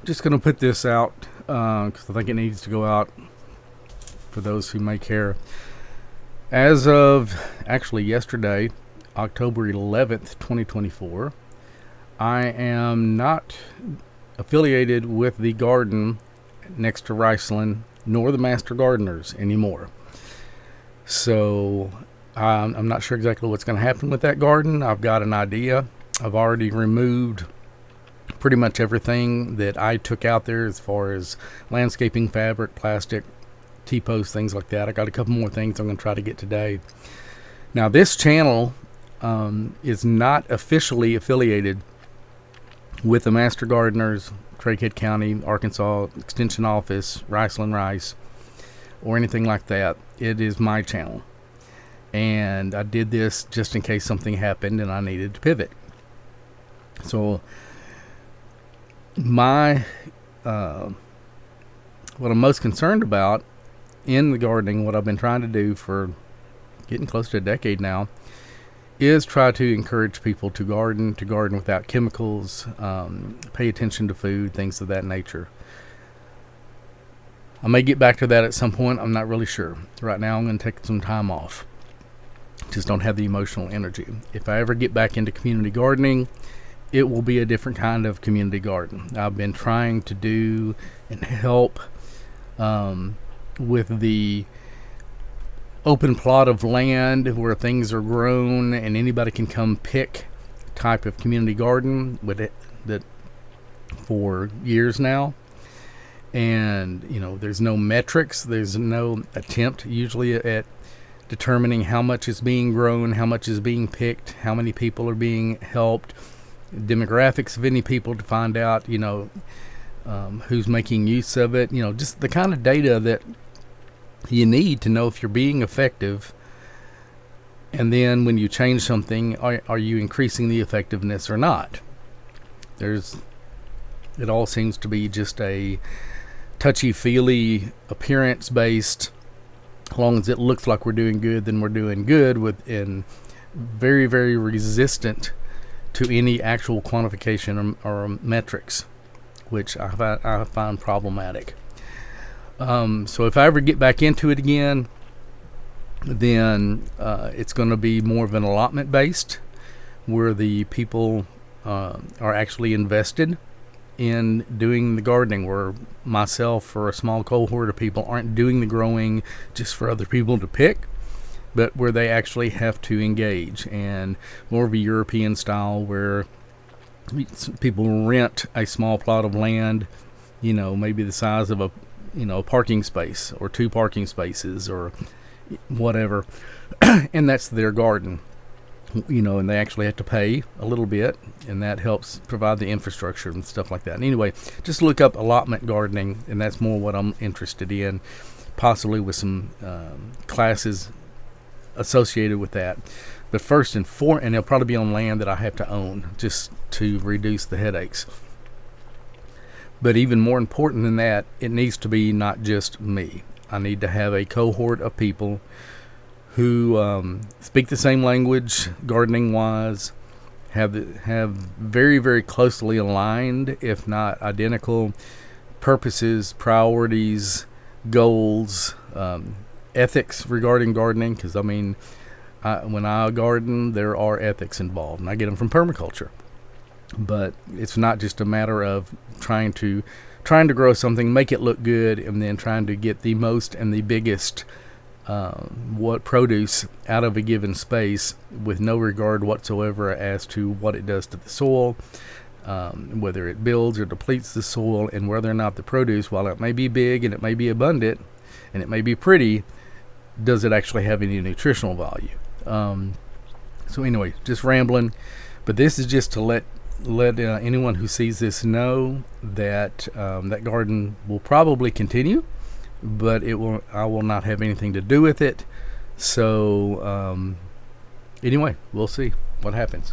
just going to put this out because I think it needs to go out for those who may care. As of actually yesterday, October 11th, 2024, I am not affiliated with the garden next to Riceland nor the Master Gardeners anymore. So I'm not sure exactly what's going to happen with that garden. I've got an idea. I've already removed pretty much everything that I took out there as far as landscaping, fabric, plastic, T-posts, things like that. I got a couple more things I'm going to try to get today. Now, this channel is not officially affiliated with the Master Gardeners, Craighead County, Arkansas Extension Office, Riceland Rice, or anything like that. It is my channel. And I did this just in case something happened and I needed to pivot. So what I'm most concerned about in the gardening, what I've been trying to do for getting close to a decade now, is try to encourage people to garden without chemicals, pay attention to food, things of that nature. I may get back to that at some point. I'm not really sure. Right now I'm going to take some time off. Just don't have the emotional energy. If I ever get back into community gardening, it will be a different kind of community garden. I've been trying to do and help with the open plot of land where things are grown and anybody can come pick type of community garden with it that for years now. And there's no metrics, there's no attempt usually at determining how much is being grown, how much is being picked, how many people are being helped, demographics of any people to find out who's making use of it, just the kind of data that you need to know if you're being effective. And then when you change something, are you increasing the effectiveness or not? It all seems to be just a touchy-feely, appearance-based. As long as it looks like we're doing good, then we're doing good, and very, very resistant to any actual quantification or metrics, which I find problematic. So if I ever get back into it again, then it's going to be more of an allotment based, where the people are actually invested in doing the gardening, where myself or a small cohort of people aren't doing the growing just for other people to pick, but where they actually have to engage, and more of a European style where people rent a small plot of land, maybe the size of a parking space or 2 parking spaces or whatever, and that's their garden, and they actually have to pay a little bit, and that helps provide the infrastructure and stuff like that. And anyway, just look up allotment gardening, and that's more what I'm interested in, possibly with some classes associated with that. But first and it'll probably be on land that I have to own, just to reduce the headaches. But even more important than that, it needs to be not just me. I need to have a cohort of people who speak the same language, gardening-wise, have very, very closely aligned, if not identical, purposes, priorities, goals, ethics regarding gardening. Because when I garden, there are ethics involved, and I get them from permaculture. But it's not just a matter of trying to grow something, make it look good, and then trying to get the most and the biggest produce out of a given space, with no regard whatsoever as to what it does to the soil, whether it builds or depletes the soil, and whether or not the produce, while it may be big and it may be abundant and it may be pretty, does it actually have any nutritional value? So anyway, just rambling, but this is just to let anyone who sees this know that that garden will probably continue, but I will not have anything to do with it. So anyway, we'll see what happens.